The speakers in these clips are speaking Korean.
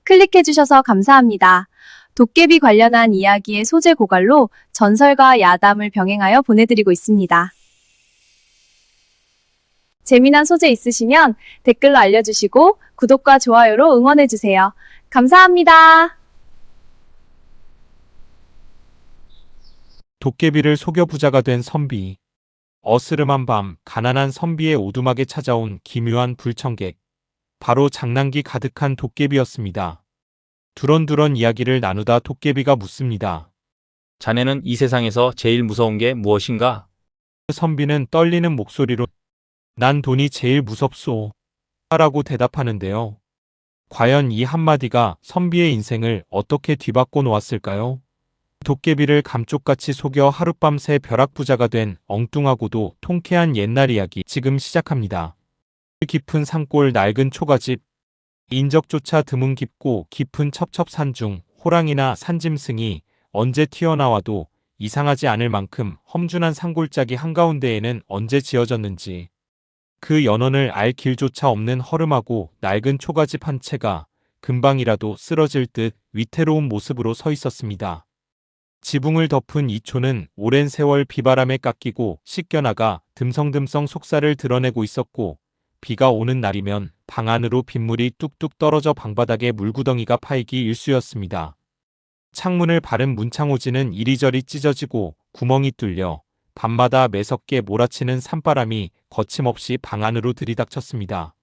클릭해주셔서 감사합니다. 도깨비 관련한 이야기의 소재 고갈로 전설과 야담을 병행하여 보내드리고 있습니다. 재미난 소재 있으시면 댓글로 알려주시고 구독과 좋아요로 응원해주세요. 감사합니다. 도깨비를 속여 부자가 된 선비. 어스름한 밤 가난한 선비의 오두막에 찾아온 기묘한 불청객. 바로 장난기 가득한 도깨비였습니다. 두런두런 이야기를 나누다 도깨비가 묻습니다. 자네는 이 세상에서 제일 무서운 게 무엇인가? 선비는 떨리는 목소리로 난 돈이 제일 무섭소 라고 대답하는데요. 과연 이 한마디가 선비의 인생을 어떻게 뒤바꿔 놓았을까요? 도깨비를 감쪽같이 속여 하룻밤새 벼락부자가 된 엉뚱하고도 통쾌한 옛날 이야기 지금 시작합니다. 깊은 산골 낡은 초가집. 인적조차 드문 깊고 깊은 첩첩산 중 호랑이나 산짐승이 언제 튀어나와도 이상하지 않을 만큼 험준한 산골짜기 한가운데에는 언제 지어졌는지 그 연원을 알 길조차 없는 허름하고 낡은 초가집 한 채가 금방이라도 쓰러질 듯 위태로운 모습으로 서 있었습니다. 지붕을 덮은 이 초는 오랜 세월 비바람에 깎이고 씻겨나가 듬성듬성 속살을 드러내고 있었고 비가 오는 날이면 방 안으로 빗물이 뚝뚝 떨어져 방바닥에 물구덩이가 파이기 일쑤였습니다. 창문을 바른 문창호지는 이리저리 찢어지고 구멍이 뚫려 밤마다 매섭게 몰아치는 산바람이 거침없이 방 안으로 들이닥쳤습니다.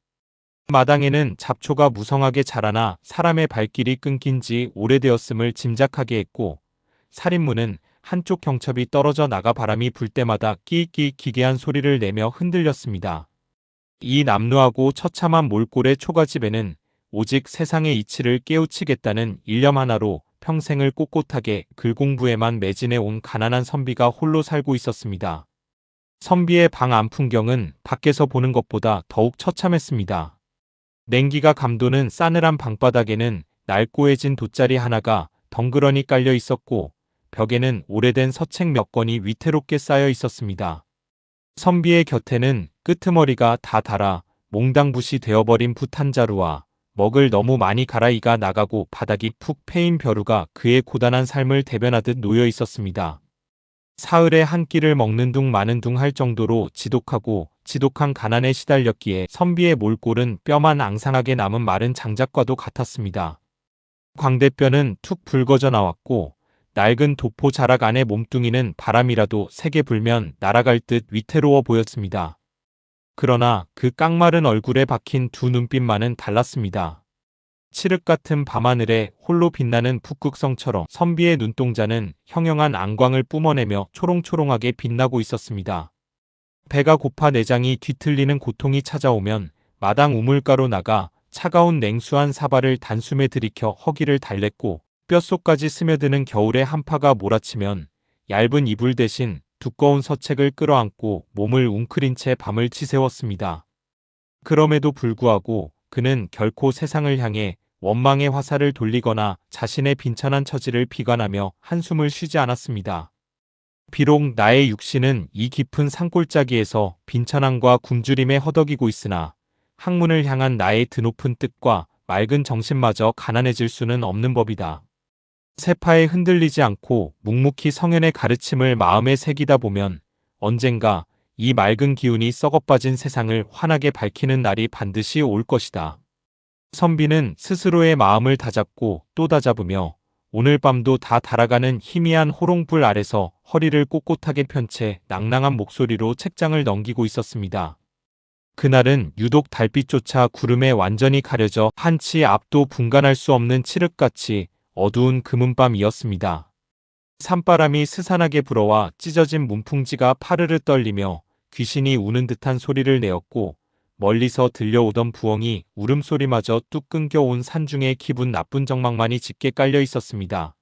마당에는 잡초가 무성하게 자라나 사람의 발길이 끊긴 지 오래되었음을 짐작하게 했고 살인문은 한쪽 경첩이 떨어져 나가 바람이 불 때마다 끼익끼익 기괴한 소리를 내며 흔들렸습니다. 이 남루하고 처참한 몰골의 초가집에는 오직 세상의 이치를 깨우치겠다는 일념 하나로 평생을 꼿꼿하게 글 공부에만 매진해 온 가난한 선비가 홀로 살고 있었습니다. 선비의 방 안 풍경은 밖에서 보는 것보다 더욱 처참했습니다. 냉기가 감도는 싸늘한 방바닥에는 낡고해진 돗자리 하나가 덩그러니 깔려 있었고 벽에는 오래된 서책 몇 권이 위태롭게 쌓여 있었습니다. 선비의 곁에는 끄트머리가 다 닳아 몽당붓이 되어버린 붓 한 자루와 먹을 너무 많이 갈아이가 나가고 바닥이 푹 패인 벼루가 그의 고단한 삶을 대변하듯 놓여 있었습니다. 사흘에 한 끼를 먹는 둥 마는 둥 할 정도로 지독한 가난에 시달렸기에 선비의 몰골은 뼈만 앙상하게 남은 마른 장작과도 같았습니다. 광대뼈는 툭 붉어져 나왔고 낡은 도포 자락 안의 몸뚱이는 바람이라도 세게 불면 날아갈 듯 위태로워 보였습니다. 그러나 그 깡마른 얼굴에 박힌 두 눈빛만은 달랐습니다. 칠흑 같은 밤하늘에 홀로 빛나는 북극성처럼 선비의 눈동자는 형형한 안광을 뿜어내며 초롱초롱하게 빛나고 있었습니다. 배가 고파 내장이 뒤틀리는 고통이 찾아오면 마당 우물가로 나가 차가운 냉수한 사발을 단숨에 들이켜 허기를 달랬고 뼛속까지 스며드는 겨울의 한파가 몰아치면 얇은 이불 대신 두꺼운 서책을 끌어안고 몸을 웅크린 채 밤을 지새웠습니다. 그럼에도 불구하고 그는 결코 세상을 향해 원망의 화살을 돌리거나 자신의 빈천한 처지를 비관하며 한숨을 쉬지 않았습니다. 비록 나의 육신은 이 깊은 산골짜기에서 빈천함과 굶주림에 허덕이고 있으나 학문을 향한 나의 드높은 뜻과 맑은 정신마저 가난해질 수는 없는 법이다. 세파에 흔들리지 않고 묵묵히 성현의 가르침을 마음에 새기다 보면 언젠가 이 맑은 기운이 썩어빠진 세상을 환하게 밝히는 날이 반드시 올 것이다. 선비는 스스로의 마음을 다잡고 또 다잡으며 오늘 밤도 다 달아가는 희미한 호롱불 아래서 허리를 꼿꼿하게 편 채 낭낭한 목소리로 책장을 넘기고 있었습니다. 그날은 유독 달빛조차 구름에 완전히 가려져 한치 앞도 분간할 수 없는 칠흑같이 어두운 금은밤이었습니다. 산바람이 스산하게 불어와 찢어진 문풍지가 파르르 떨리며 귀신이 우는 듯한 소리를 내었고 멀리서 들려오던 부엉이 울음소리마저 뚝 끊겨온 산중에 기분 나쁜 정막만이 짙게 깔려 있었습니다.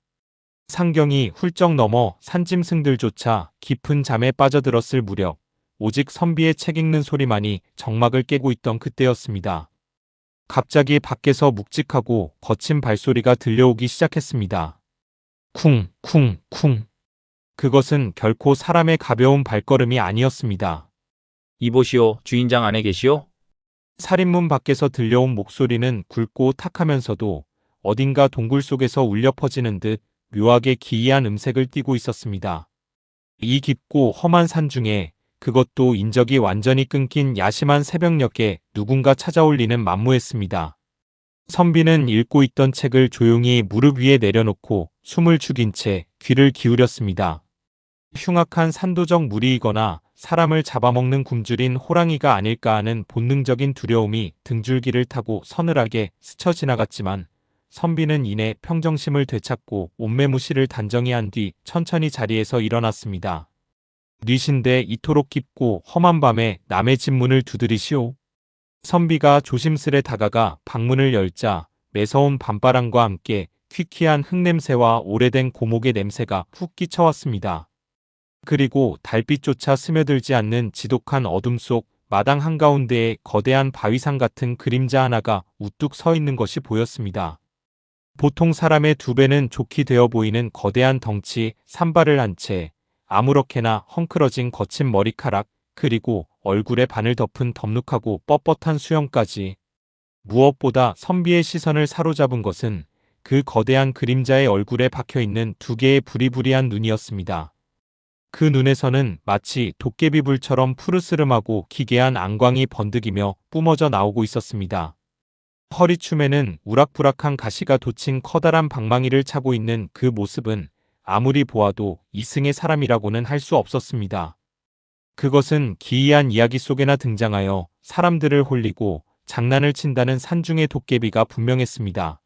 상경이 훌쩍 넘어 산짐승들조차 깊은 잠에 빠져들었을 무렵 오직 선비의 책 읽는 소리만이 정막을 깨고 있던 그때였습니다. 갑자기 밖에서 묵직하고 거친 발소리가 들려오기 시작했습니다. 쿵, 쿵, 쿵. 그것은 결코 사람의 가벼운 발걸음이 아니었습니다. 이보시오, 주인장 안에 계시오? 살인문 밖에서 들려온 목소리는 굵고 탁하면서도 어딘가 동굴 속에서 울려 퍼지는 듯 묘하게 기이한 음색을 띠고 있었습니다. 이 깊고 험한 산 중에 그것도 인적이 완전히 끊긴 야심한 새벽녘에 누군가 찾아올리는 만무했습니다. 선비는 읽고 있던 책을 조용히 무릎 위에 내려놓고 숨을 죽인 채 귀를 기울였습니다. 흉악한 산도적 무리이거나 사람을 잡아먹는 굶주린 호랑이가 아닐까 하는 본능적인 두려움이 등줄기를 타고 서늘하게 스쳐 지나갔지만 선비는 이내 평정심을 되찾고 옷매무시를 단정히 한 뒤 천천히 자리에서 일어났습니다. 뉘신데 이토록 깊고 험한 밤에 남의 집 문을 두드리시오. 선비가 조심스레 다가가 방문을 열자 매서운 밤바람과 함께 퀴퀴한 흙냄새와 오래된 고목의 냄새가 훅 끼쳐왔습니다. 그리고 달빛조차 스며들지 않는 지독한 어둠 속 마당 한가운데에 거대한 바위산 같은 그림자 하나가 우뚝 서 있는 것이 보였습니다. 보통 사람의 2배는 좋게 되어 보이는 거대한 덩치, 산발을 한 채 아무렇게나 헝클어진 거친 머리카락, 그리고 얼굴에 반을 덮은 덥룩하고 뻣뻣한 수염까지. 무엇보다 선비의 시선을 사로잡은 것은 그 거대한 그림자의 얼굴에 박혀있는 2개의 부리부리한 눈이었습니다. 그 눈에서는 마치 도깨비불처럼 푸르스름하고 기괴한 안광이 번득이며 뿜어져 나오고 있었습니다. 허리춤에는 우락부락한 가시가 돋친 커다란 방망이를 차고 있는 그 모습은 아무리 보아도 이승의 사람이라고는 할 수 없었습니다. 그것은 기이한 이야기 속에나 등장하여 사람들을 홀리고 장난을 친다는 산중의 도깨비가 분명했습니다.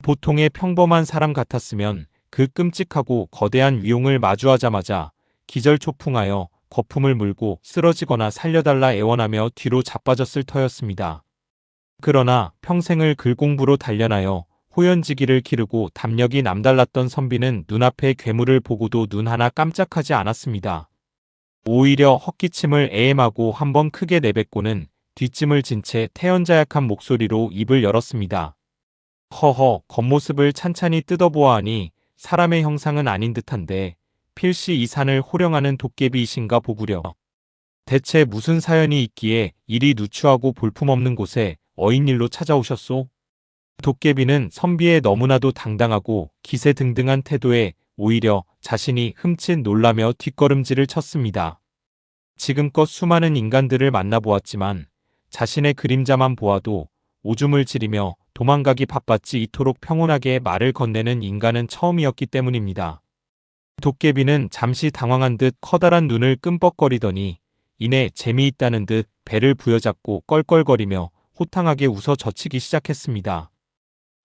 보통의 평범한 사람 같았으면 그 끔찍하고 거대한 위용을 마주하자마자 기절초풍하여 거품을 물고 쓰러지거나 살려달라 애원하며 뒤로 자빠졌을 터였습니다. 그러나 평생을 글공부로 단련하여 호연지기를 기르고 담력이 남달랐던 선비는 눈앞의 괴물을 보고도 눈 하나 깜짝하지 않았습니다. 오히려 헛기침을 애엠하고 한번 크게 내뱉고는 뒷짐을 진 채 태연자약한 목소리로 입을 열었습니다. 허허, 겉모습을 찬찬히 뜯어보아하니 사람의 형상은 아닌 듯한데 필시 이 산을 호령하는 도깨비이신가 보구려. 대체 무슨 사연이 있기에 이리 누추하고 볼품없는 곳에 어인일로 찾아오셨소? 도깨비는 선비의 너무나도 당당하고 기세등등한 태도에 오히려 자신이 흠칫 놀라며 뒷걸음질을 쳤습니다. 지금껏 수많은 인간들을 만나보았지만 자신의 그림자만 보아도 오줌을 지리며 도망가기 바빴지 이토록 평온하게 말을 건네는 인간은 처음이었기 때문입니다. 도깨비는 잠시 당황한 듯 커다란 눈을 끔뻑거리더니 이내 재미있다는 듯 배를 부여잡고 껄껄거리며 호탕하게 웃어 젖히기 시작했습니다.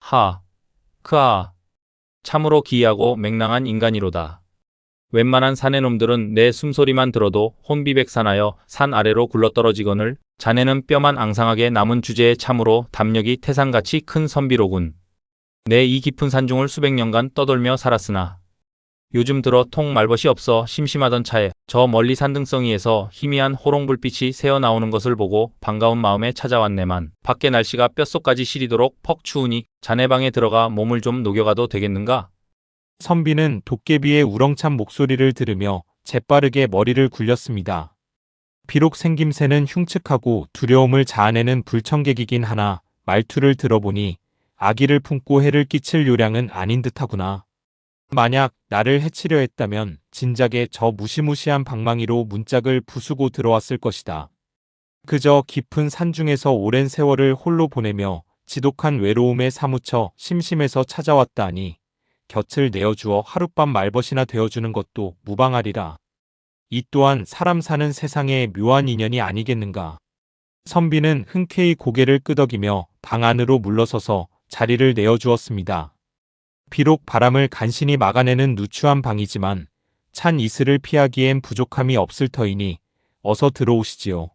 하, 크아. 참으로 기이하고 맹랑한 인간이로다. 웬만한 사내 놈들은 내 숨소리만 들어도 혼비백산하여 산 아래로 굴러떨어지거늘 자네는 뼈만 앙상하게 남은 주제에 참으로 담력이 태산같이 큰 선비로군. 내 이 깊은 산중을 수백 년간 떠돌며 살았으나 요즘 들어 통 말벗이 없어 심심하던 차에 저 멀리 산등성이에서 희미한 호롱불빛이 새어나오는 것을 보고 반가운 마음에 찾아왔네만 밖에 날씨가 뼛속까지 시리도록 퍽 추우니 자네 방에 들어가 몸을 좀 녹여가도 되겠는가? 선비는 도깨비의 우렁찬 목소리를 들으며 재빠르게 머리를 굴렸습니다. 비록 생김새는 흉측하고 두려움을 자아내는 불청객이긴 하나 말투를 들어보니 악의를 품고 해를 끼칠 요량은 아닌 듯하구나. 만약 나를 해치려 했다면 진작에 저 무시무시한 방망이로 문짝을 부수고 들어왔을 것이다. 그저 깊은 산중에서 오랜 세월을 홀로 보내며 지독한 외로움에 사무쳐 심심해서 찾아왔다 하니 곁을 내어주어 하룻밤 말벗이나 되어주는 것도 무방하리라. 이 또한 사람 사는 세상의 묘한 인연이 아니겠는가. 선비는 흔쾌히 고개를 끄덕이며 방 안으로 물러서서 자리를 내어주었습니다. 비록 바람을 간신히 막아내는 누추한 방이지만 찬 이슬을 피하기엔 부족함이 없을 터이니 어서 들어오시지요.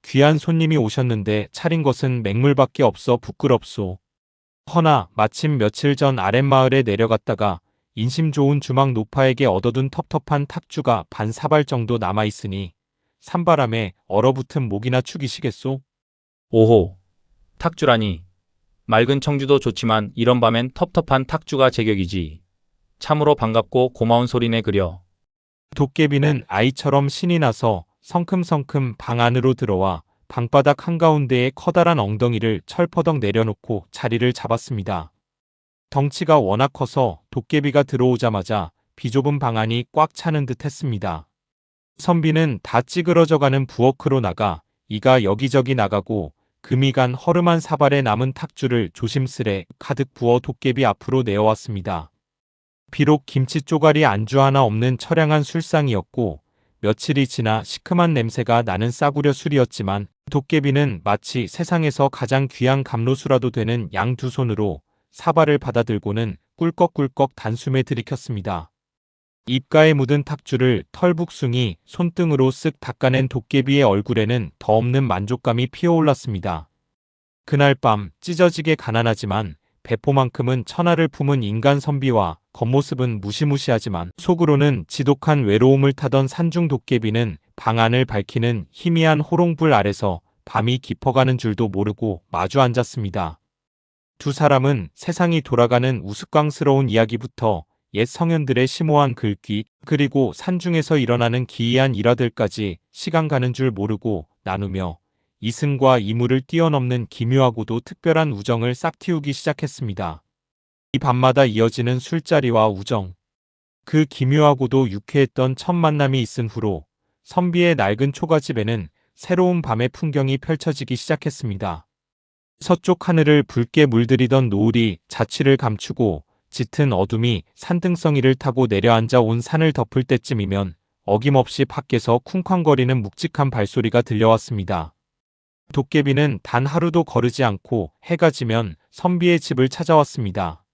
귀한 손님이 오셨는데 차린 것은 맹물밖에 없어 부끄럽소. 허나 마침 며칠 전 아랫마을에 내려갔다가 인심 좋은 주막 노파에게 얻어둔 텁텁한 탁주가 반 사발 정도 남아있으니 산바람에 얼어붙은 목이나 축이시겠소? 오호, 탁주라니. 맑은 청주도 좋지만 이런 밤엔 텁텁한 탁주가 제격이지. 참으로 반갑고 고마운 소리네 그려. 도깨비는 아이처럼 신이 나서 성큼성큼 방 안으로 들어와 방바닥 한가운데에 커다란 엉덩이를 철퍼덕 내려놓고 자리를 잡았습니다. 덩치가 워낙 커서 도깨비가 들어오자마자 비좁은 방 안이 꽉 차는 듯 했습니다. 선비는 다 찌그러져가는 부엌으로 나가 이가 여기저기 나가고 금이 간 허름한 사발에 남은 탁주를 조심스레 가득 부어 도깨비 앞으로 내어왔습니다. 비록 김치 쪼가리 안주 하나 없는 처량한 술상이었고 며칠이 지나 시큼한 냄새가 나는 싸구려 술이었지만 도깨비는 마치 세상에서 가장 귀한 감로수라도 되는 양 두 손으로 사발을 받아들고는 꿀꺽꿀꺽 단숨에 들이켰습니다. 입가에 묻은 탁주를 털북숭이 손등으로 쓱 닦아낸 도깨비의 얼굴에는 더없는 만족감이 피어올랐습니다. 그날 밤 찢어지게 가난하지만 배포만큼은 천하를 품은 인간 선비와 겉모습은 무시무시하지만 속으로는 지독한 외로움을 타던 산중 도깨비는 방 안을 밝히는 희미한 호롱불 아래서 밤이 깊어가는 줄도 모르고 마주 앉았습니다. 두 사람은 세상이 돌아가는 우스꽝스러운 이야기부터 옛 성현들의 심오한 글귀 그리고 산중에서 일어나는 기이한 일화들까지 시간 가는 줄 모르고 나누며 이승과 이무를 뛰어넘는 기묘하고도 특별한 우정을 싹틔우기 시작했습니다. 이 밤마다 이어지는 술자리와 우정. 그 기묘하고도 유쾌했던 첫 만남이 있은 후로 선비의 낡은 초가집에는 새로운 밤의 풍경이 펼쳐지기 시작했습니다. 서쪽 하늘을 붉게 물들이던 노을이 자취를 감추고 짙은 어둠이 산등성이를 타고 내려앉아 온 산을 덮을 때쯤이면 어김없이 밖에서 쿵쾅거리는 묵직한 발소리가 들려왔습니다. 도깨비는 단 하루도 거르지 않고 해가 지면 선비의 집을 찾아왔습니다.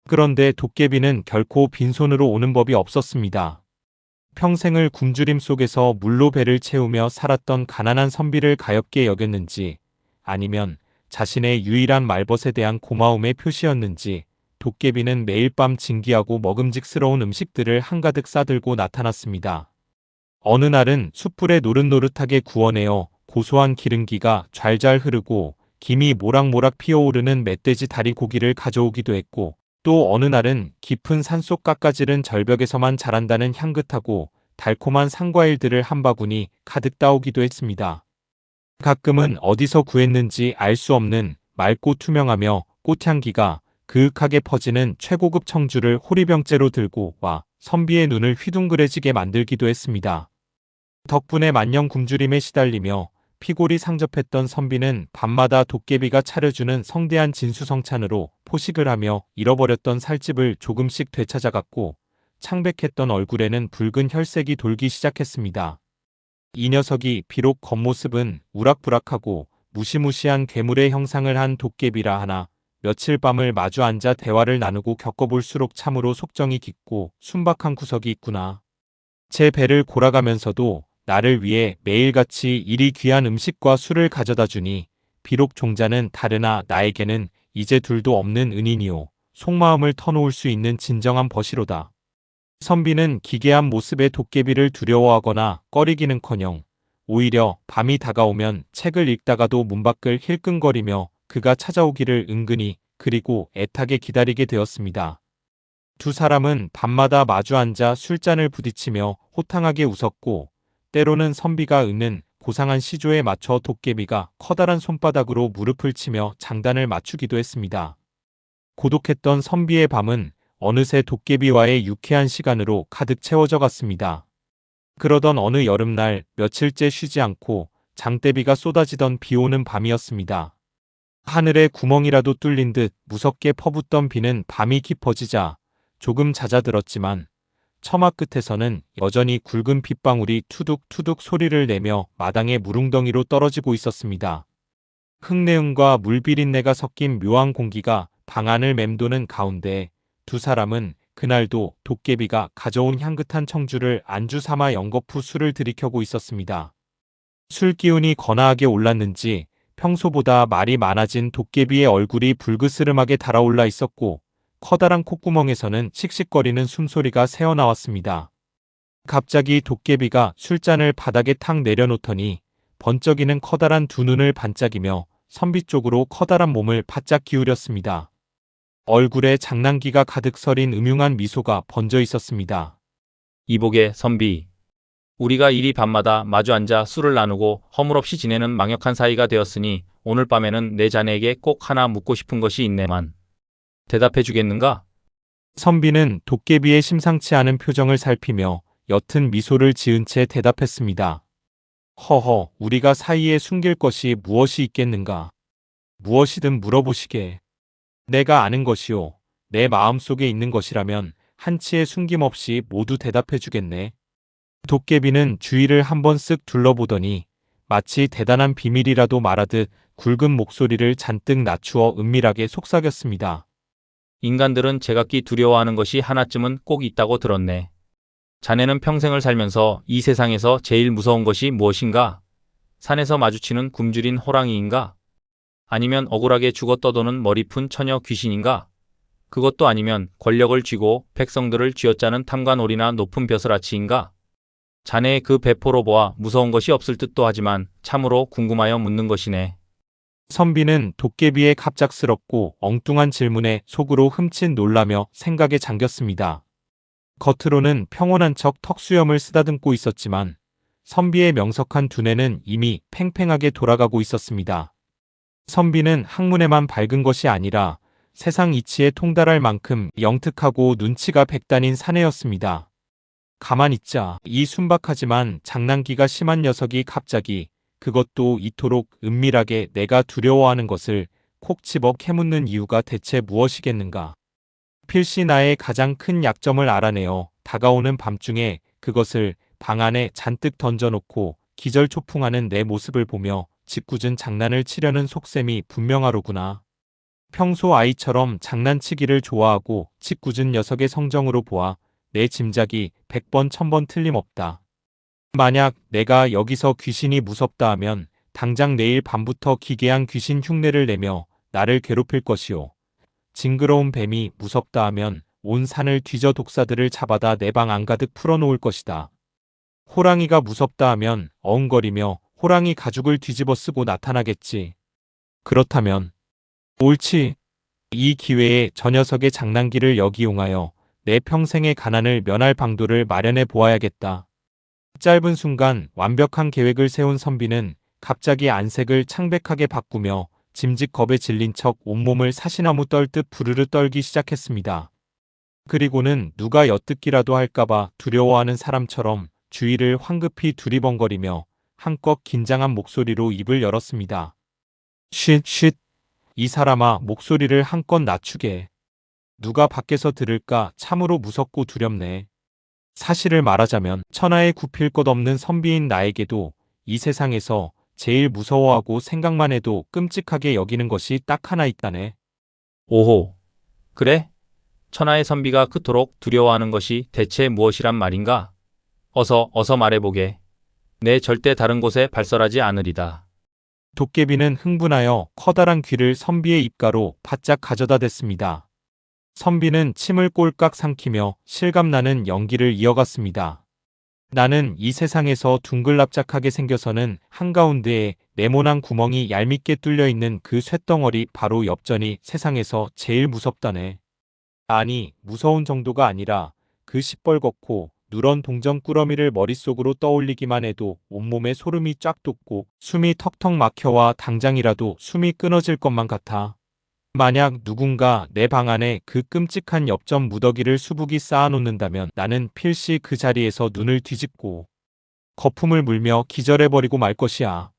그런데 도깨비는 결코 빈손으로 오는 법이 없었습니다. 평생을 굶주림 속에서 물로 배를 채우며 살았던 가난한 선비를 가엾게 여겼는지 아니면 자신의 유일한 말벗에 대한 고마움의 표시였는지 도깨비는 매일 밤 진귀하고 먹음직스러운 음식들을 한가득 싸들고 나타났습니다. 어느 날은 숯불에 노릇노릇하게 구워내어 고소한 기름기가 좔좔 흐르고 김이 모락모락 피어오르는 멧돼지 다리 고기를 가져오기도 했고 또 어느 날은 깊은 산속 깎아지른 절벽에서만 자란다는 향긋하고 달콤한 산과일들을 한 바구니 가득 따오기도 했습니다. 가끔은 어디서 구했는지 알 수 없는 맑고 투명하며 꽃향기가 그윽하게 퍼지는 최고급 청주를 호리병째로 들고 와 선비의 눈을 휘둥그레지게 만들기도 했습니다. 덕분에 만년 굶주림에 시달리며 피골이 상접했던 선비는 밤마다 도깨비가 차려주는 성대한 진수성찬으로 포식을 하며 잃어버렸던 살집을 조금씩 되찾아갔고 창백했던 얼굴에는 붉은 혈색이 돌기 시작했습니다. 이 녀석이 비록 겉모습은 우락부락하고 무시무시한 괴물의 형상을 한 도깨비라 하나 며칠 밤을 마주 앉아 대화를 나누고 겪어볼수록 참으로 속정이 깊고 순박한 구석이 있구나. 제 배를 골아가면서도 나를 위해 매일같이 이리 귀한 음식과 술을 가져다 주니 비록 종자는 다르나 나에게는 이제 둘도 없는 은인이요 속마음을 터놓을 수 있는 진정한 벗이로다. 선비는 기괴한 모습의 도깨비를 두려워하거나 꺼리기는커녕 오히려 밤이 다가오면 책을 읽다가도 문밖을 힐끔거리며 그가 찾아오기를 은근히 그리고 애타게 기다리게 되었습니다. 두 사람은 밤마다 마주 앉아 술잔을 부딪히며 호탕하게 웃었고 때로는 선비가 읊는 고상한 시조에 맞춰 도깨비가 커다란 손바닥으로 무릎을 치며 장단을 맞추기도 했습니다. 고독했던 선비의 밤은 어느새 도깨비와의 유쾌한 시간으로 가득 채워져 갔습니다. 그러던 어느 여름날 며칠째 쉬지 않고 장대비가 쏟아지던 비오는 밤이었습니다. 하늘에 구멍이라도 뚫린 듯 무섭게 퍼붓던 비는 밤이 깊어지자 조금 잦아들었지만 처마 끝에서는 여전히 굵은 빗방울이 투둑투둑 소리를 내며 마당의 무릉덩이로 떨어지고 있었습니다. 흙내음과 물비린내가 섞인 묘한 공기가 방 안을 맴도는 가운데 두 사람은 그날도 도깨비가 가져온 향긋한 청주를 안주 삼아 연거푸 술을 들이켜고 있었습니다. 술 기운이 거나하게 올랐는지 평소보다 말이 많아진 도깨비의 얼굴이 불그스름하게 달아올라 있었고 커다란 콧구멍에서는 씩씩거리는 숨소리가 새어나왔습니다. 갑자기 도깨비가 술잔을 바닥에 탁 내려놓더니 번쩍이는 커다란 두 눈을 반짝이며 선비 쪽으로 커다란 몸을 바짝 기울였습니다. 얼굴에 장난기가 가득 서린 음흉한 미소가 번져 있었습니다. 이복의 선비. 우리가 이리 밤마다 마주 앉아 술을 나누고 허물없이 지내는 망역한 사이가 되었으니 오늘 밤에는 내 자네에게 꼭 하나 묻고 싶은 것이 있네만. 대답해 주겠는가? 선비는 도깨비의 심상치 않은 표정을 살피며 옅은 미소를 지은 채 대답했습니다. 허허, 우리가 사이에 숨길 것이 무엇이 있겠는가? 무엇이든 물어보시게. 내가 아는 것이요. 내 마음속에 있는 것이라면 한치의 숨김없이 모두 대답해 주겠네. 도깨비는 주위를 한번 쓱 둘러보더니 마치 대단한 비밀이라도 말하듯 굵은 목소리를 잔뜩 낮추어 은밀하게 속삭였습니다. 인간들은 제각기 두려워하는 것이 하나쯤은 꼭 있다고 들었네. 자네는 평생을 살면서 이 세상에서 제일 무서운 것이 무엇인가? 산에서 마주치는 굶주린 호랑이인가? 아니면 억울하게 죽어 떠도는 머리푼 처녀 귀신인가? 그것도 아니면 권력을 쥐고 백성들을 쥐어짜는 탐관오리나 높은 벼슬아치인가? 자네의 그 배포로 보아 무서운 것이 없을 듯도 하지만 참으로 궁금하여 묻는 것이네. 선비는 도깨비의 갑작스럽고 엉뚱한 질문에 속으로 흠칫 놀라며 생각에 잠겼습니다. 겉으로는 평온한 척 턱수염을 쓰다듬고 있었지만 선비의 명석한 두뇌는 이미 팽팽하게 돌아가고 있었습니다. 선비는 학문에만 밝은 것이 아니라 세상 이치에 통달할 만큼 영특하고 눈치가 백단인 사내였습니다. 가만 있자. 이 순박하지만 장난기가 심한 녀석이 갑자기, 그것도 이토록 은밀하게 내가 두려워하는 것을 콕 집어 캐묻는 이유가 대체 무엇이겠는가? 필시 나의 가장 큰 약점을 알아내어 다가오는 밤중에 그것을 방 안에 잔뜩 던져놓고 기절초풍하는 내 모습을 보며 짓궂은 장난을 치려는 속셈이 분명하로구나. 평소 아이처럼 장난치기를 좋아하고 짓궂은 녀석의 성정으로 보아 내 짐작이 100번 1000번 틀림없다. 만약 내가 여기서 귀신이 무섭다 하면 당장 내일 밤부터 기괴한 귀신 흉내를 내며 나를 괴롭힐 것이요. 징그러운 뱀이 무섭다 하면 온 산을 뒤져 독사들을 잡아다 내 방 안가득 풀어놓을 것이다. 호랑이가 무섭다 하면 어흥거리며 호랑이 가죽을 뒤집어 쓰고 나타나겠지. 그렇다면 옳지. 이 기회에 저 녀석의 장난기를 역이용하여 내 평생의 가난을 면할 방도를 마련해 보아야겠다. 짧은 순간 완벽한 계획을 세운 선비는 갑자기 안색을 창백하게 바꾸며 짐짓 겁에 질린 척 온몸을 사시나무 떨듯 부르르 떨기 시작했습니다. 그리고는 누가 엿듣기라도 할까봐 두려워하는 사람처럼 주위를 황급히 두리번거리며 한껏 긴장한 목소리로 입을 열었습니다. 쉿, 쉿. 이 사람아, 목소리를 한껏 낮추게. 누가 밖에서 들을까 참으로 무섭고 두렵네. 사실을 말하자면 천하에 굽힐 것 없는 선비인 나에게도 이 세상에서 제일 무서워하고 생각만 해도 끔찍하게 여기는 것이 딱 하나 있다네. 오호. 그래? 천하의 선비가 그토록 두려워하는 것이 대체 무엇이란 말인가? 어서 말해보게. 내 절대 다른 곳에 발설하지 않으리다. 도깨비는 흥분하여 커다란 귀를 선비의 입가로 바짝 가져다 댔습니다. 선비는 침을 꼴깍 삼키며 실감나는 연기를 이어갔습니다. 나는 이 세상에서 둥글납작하게 생겨서는 한가운데에 네모난 구멍이 얄밉게 뚫려있는 그 쇳덩어리 바로 엽전이 세상에서 제일 무섭다네. 아니, 무서운 정도가 아니라 그 시뻘겋고 누런 동전 꾸러미를 머릿속으로 떠올리기만 해도 온몸에 소름이 쫙 돋고 숨이 턱턱 막혀와 당장이라도 숨이 끊어질 것만 같아. 만약 누군가 내 방 안에 그 끔찍한 엽전 무더기를 수북이 쌓아놓는다면 나는 필시 그 자리에서 눈을 뒤집고 거품을 물며 기절해버리고 말 것이야.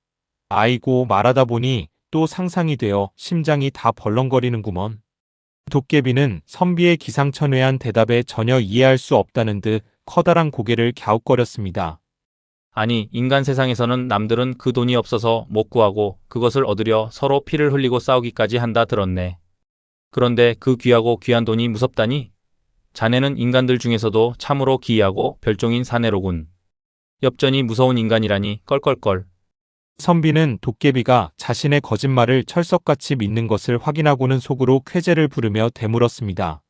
아이고, 말하다 보니 또 상상이 되어 심장이 다 벌렁거리는구먼. 도깨비는 선비의 기상천외한 대답에 전혀 이해할 수 없다는 듯 커다란 고개를 갸웃거렸습니다. 아니, 인간 세상에서는 남들은 그 돈이 없어서 못 구하고 그것을 얻으려 서로 피를 흘리고 싸우기까지 한다 들었네. 그런데 그 귀하고 귀한 돈이 무섭다니? 자네는 인간들 중에서도 참으로 기이하고 별종인 사내로군. 엽전이 무서운 인간이라니 껄껄껄. 선비는 도깨비가 자신의 거짓말을 철석같이 믿는 것을 확인하고는 속으로 쾌재를 부르며 되물었습니다.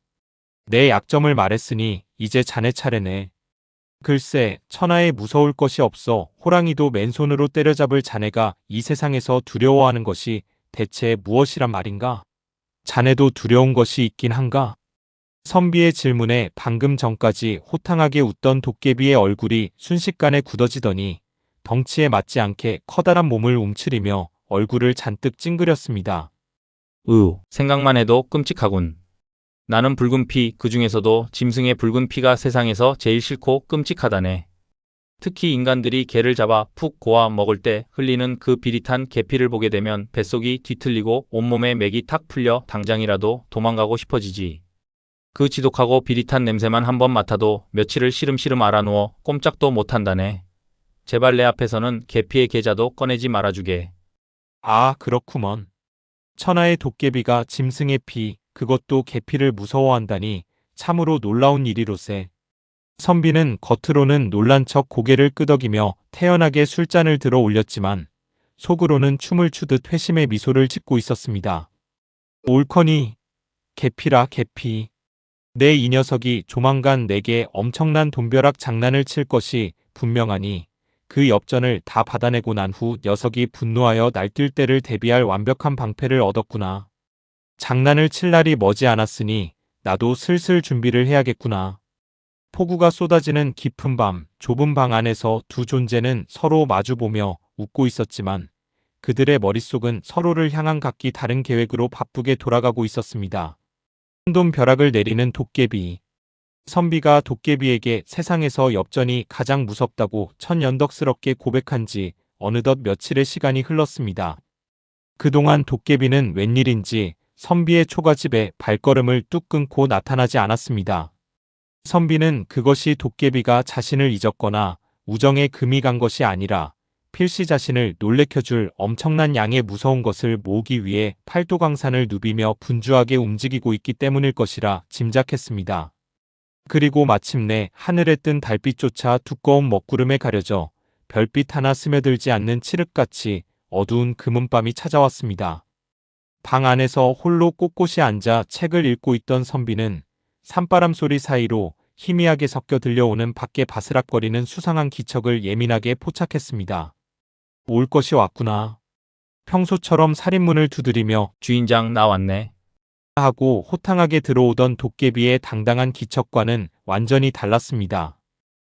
내 약점을 말했으니 이제 자네 차례네. 글쎄, 천하에 무서울 것이 없어 호랑이도 맨손으로 때려잡을 자네가 이 세상에서 두려워하는 것이 대체 무엇이란 말인가? 자네도 두려운 것이 있긴 한가? 선비의 질문에 방금 전까지 호탕하게 웃던 도깨비의 얼굴이 순식간에 굳어지더니 덩치에 맞지 않게 커다란 몸을 움츠리며 얼굴을 잔뜩 찡그렸습니다. 생각만 해도 끔찍하군. 나는 붉은 피, 그 중에서도 짐승의 붉은 피가 세상에서 제일 싫고 끔찍하다네. 특히 인간들이 개를 잡아 푹 고아 먹을 때 흘리는 그 비릿한 개피를 보게 되면 뱃속이 뒤틀리고 온몸에 맥이 탁 풀려 당장이라도 도망가고 싶어지지. 그 지독하고 비릿한 냄새만 한번 맡아도 며칠을 시름시름 앓아누워 꼼짝도 못한다네. 제발 내 앞에서는 개피의 계좌도 꺼내지 말아주게. 아, 그렇구먼. 천하의 도깨비가 짐승의 피, 그것도 개피를 무서워한다니 참으로 놀라운 일이로세. 선비는 겉으로는 놀란 척 고개를 끄덕이며 태연하게 술잔을 들어 올렸지만 속으로는 춤을 추듯 회심의 미소를 짓고 있었습니다. 옳거니, 개피라 개피. 내 이 녀석이 조만간 내게 엄청난 돈벼락 장난을 칠 것이 분명하니 그 엽전을 다 받아내고 난 후 녀석이 분노하여 날뛸 때를 대비할 완벽한 방패를 얻었구나. 장난을 칠 날이 머지않았으니 나도 슬슬 준비를 해야겠구나. 폭우가 쏟아지는 깊은 밤, 좁은 방 안에서 두 존재는 서로 마주보며 웃고 있었지만 그들의 머릿속은 서로를 향한 각기 다른 계획으로 바쁘게 돌아가고 있었습니다. 혼돈 벼락을 내리는 도깨비. 선비가 도깨비에게 세상에서 엽전이 가장 무섭다고 천연덕스럽게 고백한 지 어느덧 며칠의 시간이 흘렀습니다. 그동안 도깨비는 웬일인지 선비의 초가집에 발걸음을 뚝 끊고 나타나지 않았습니다. 선비는 그것이 도깨비가 자신을 잊었거나 우정에 금이 간 것이 아니라 필시 자신을 놀래켜줄 엄청난 양의 무서운 것을 모으기 위해 팔도강산을 누비며 분주하게 움직이고 있기 때문일 것이라 짐작했습니다. 그리고 마침내 하늘에 뜬 달빛조차 두꺼운 먹구름에 가려져 별빛 하나 스며들지 않는 칠흑같이 어두운 금은밤이 찾아왔습니다. 방 안에서 홀로 꼿꼿이 앉아 책을 읽고 있던 선비는 산바람 소리 사이로 희미하게 섞여 들려오는 밖에 바스락거리는 수상한 기척을 예민하게 포착했습니다. 올 것이 왔구나. 평소처럼 살인문을 두드리며 주인장 나왔네. 하고 호탕하게 들어오던 도깨비의 당당한 기척과는 완전히 달랐습니다.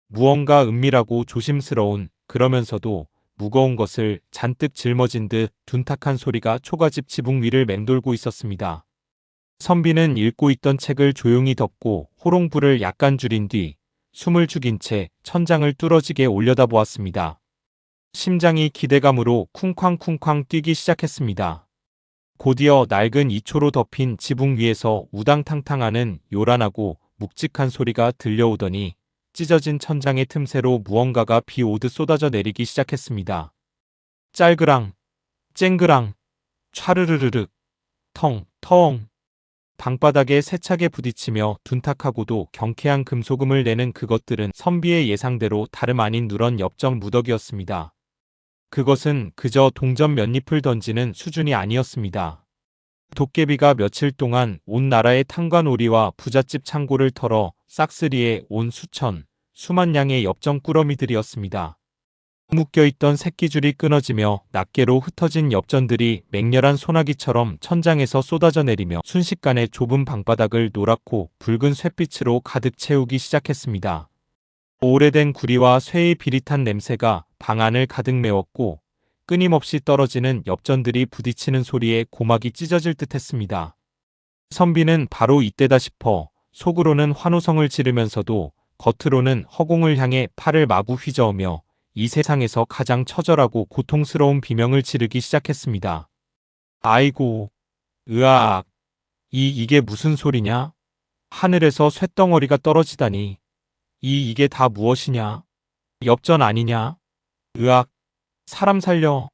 무언가 은밀하고 조심스러운, 그러면서도 무거운 것을 잔뜩 짊어진 듯 둔탁한 소리가 초가집 지붕 위를 맴돌고 있었습니다. 선비는 읽고 있던 책을 조용히 덮고 호롱불을 약간 줄인 뒤 숨을 죽인 채 천장을 뚫어지게 올려다보았습니다. 심장이 기대감으로 쿵쾅쿵쾅 뛰기 시작했습니다. 곧이어 낡은 이초로 덮인 지붕 위에서 우당탕탕하는 요란하고 묵직한 소리가 들려오더니 찢어진 천장의 틈새로 무언가가 비 오듯 쏟아져 내리기 시작했습니다. 짤그랑, 쨍그랑, 촤르르르륵, 텅, 텅. 방바닥에 세차게 부딪히며 둔탁하고도 경쾌한 금소금을 내는 그것들은 선비의 예상대로 다름 아닌 누런 엽전 무더기였습니다. 그것은 그저 동전 몇 잎을 던지는 수준이 아니었습니다. 도깨비가 며칠 동안 온 나라의 탄관오리와 부잣집 창고를 털어 싹쓸이에 온 수만 양의 엽전 꾸러미들이었습니다. 묶여있던 새끼줄이 끊어지며 낱개로 흩어진 엽전들이 맹렬한 소나기처럼 천장에서 쏟아져 내리며 순식간에 좁은 방바닥을 노랗고 붉은 쇳빛으로 가득 채우기 시작했습니다. 오래된 구리와 쇠의 비릿한 냄새가 방 안을 가득 메웠고 끊임없이 떨어지는 엽전들이 부딪히는 소리에 고막이 찢어질 듯 했습니다. 선비는 바로 이때다 싶어 속으로는 환호성을 지르면서도 겉으로는 허공을 향해 팔을 마구 휘저으며 이 세상에서 가장 처절하고 고통스러운 비명을 지르기 시작했습니다. 아이고, 으악, 이게 무슨 소리냐? 하늘에서 쇳덩어리가 떨어지다니. 이게 다 무엇이냐? 엽전 아니냐? 으악, 사람 살려,